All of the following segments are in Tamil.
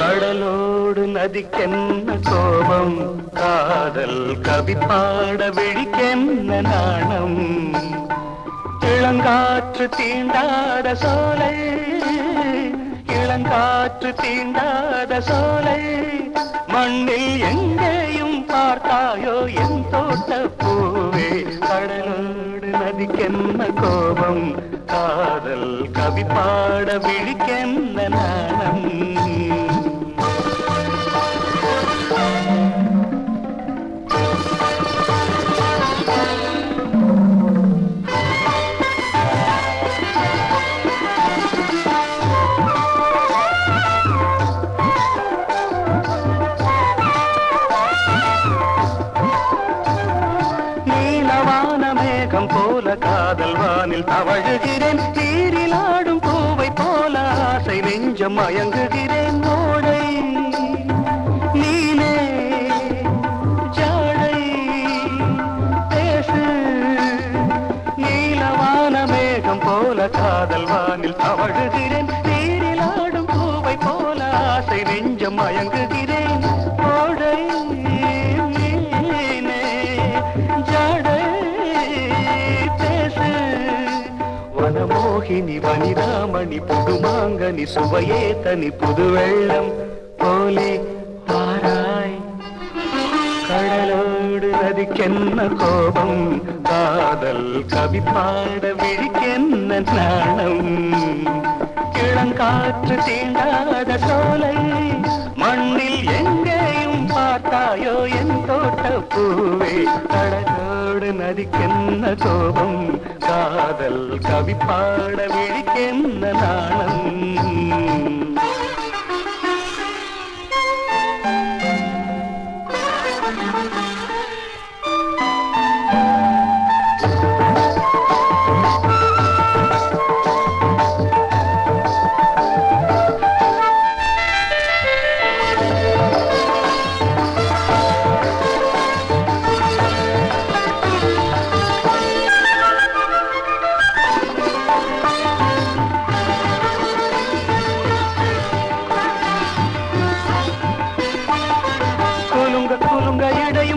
கடலோடு நதிக்கென்ன கோபம், காதல் கவி பாட விழிக்கென்ன நாணம். இளங்காற்று தீண்டாத சோலை, இளங்காற்று தீண்டாத சோலை, மண்ணில் எங்கேயும் பார்த்தாயோ என் தோட்ட பூவே. கடலோடு நதிக்கென்ன கோபம், காதல் கவி பாட விழிக்கென்ன நாணம். போல காதல் வானில் தவழுகிறேன், நீரில் ஆடும் பூவை போல ஆசை நெஞ்சம் மயங்குகிறேன். ஓடை நீனே ஜாடை பேசு, நீலவான மேகம் போல காதல் வானில் தவழுகிறேன், நீரில் ஆடும் பூவை போல ஆசை நெஞ்சம் மயங்குகிறேன். ஓடை நீனே ஜாடை வனமோகினி வனிதாமணி புதுமாங்கனி சுவையே தனி புது வெள்ளம் போலே பாராய். கடலோடு நதிக்கென்ன கோபம், காதல் கவி பாட விழிக்கென்ன நாணம். இளங்காற்று தீண்டாத சோலை, மண்ணில் எங்கேயும் பார்த்தாயோ என் தோட்ட பூவே. கடலோடு நதிக்கென்ன கோபம், காதல் கவி பாட விழிக்கென்ன நாணம்.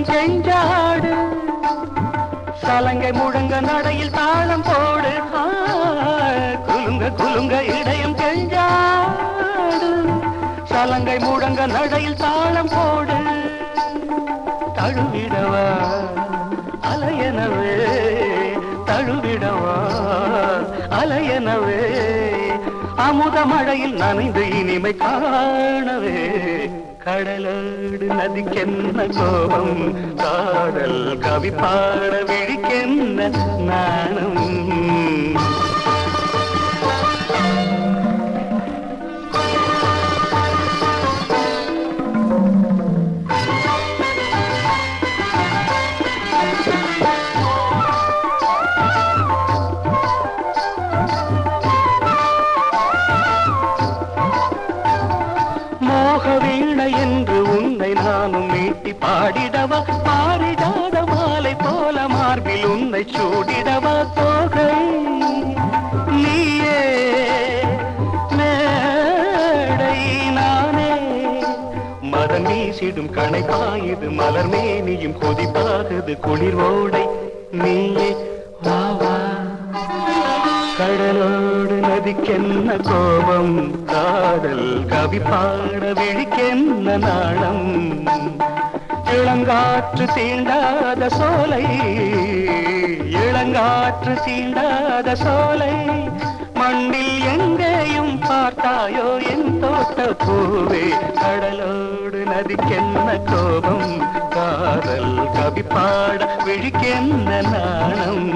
செஞ்சாடு சலங்கை முழங்க நடையில் தாளம் போடு. குலுங்க குலுங்க இடையும் செஞ்சாடு சலங்கை முழங்க நடையில் தாளம் போடு. தழுவிடவா அலையனவே, தழுவிடவா அலையனவே, அமுத மழையில் நனைந்து இனிமை காணவே. கடலோடு நதிக்கென்ன கோபம், காதல் கவி பாட விழிக்கென்ன நாணம். மோகவீணை என்று உன்னை நானும் மீட்டி பாடிடவா, பாரிடாத மாலை போல மார்பில் உன்னை சூடிடவா. தோகை நீயே மேடை நானே, மதம் வீசிடும் கணை பாயுது, மலர் மேனியும் கொதிப்பாகுது குளிர் ஓடை நீயே வா வா. கடலோடு நதிக்கென்ன கோபம், காதல் கவி பாட விழிக்கென்ன நாணம். இளங்காற்று தீண்டாத சோலை, இளங்காற்று தீண்டாத சோலை, மண்ணில் எங்கேயும் பார்த்தாயோ என் தோட்ட பூவே. கடலோடு நதிக்கென்ன கோபம், காதல் கவி பாட விழிக்கென்ன நாணம்.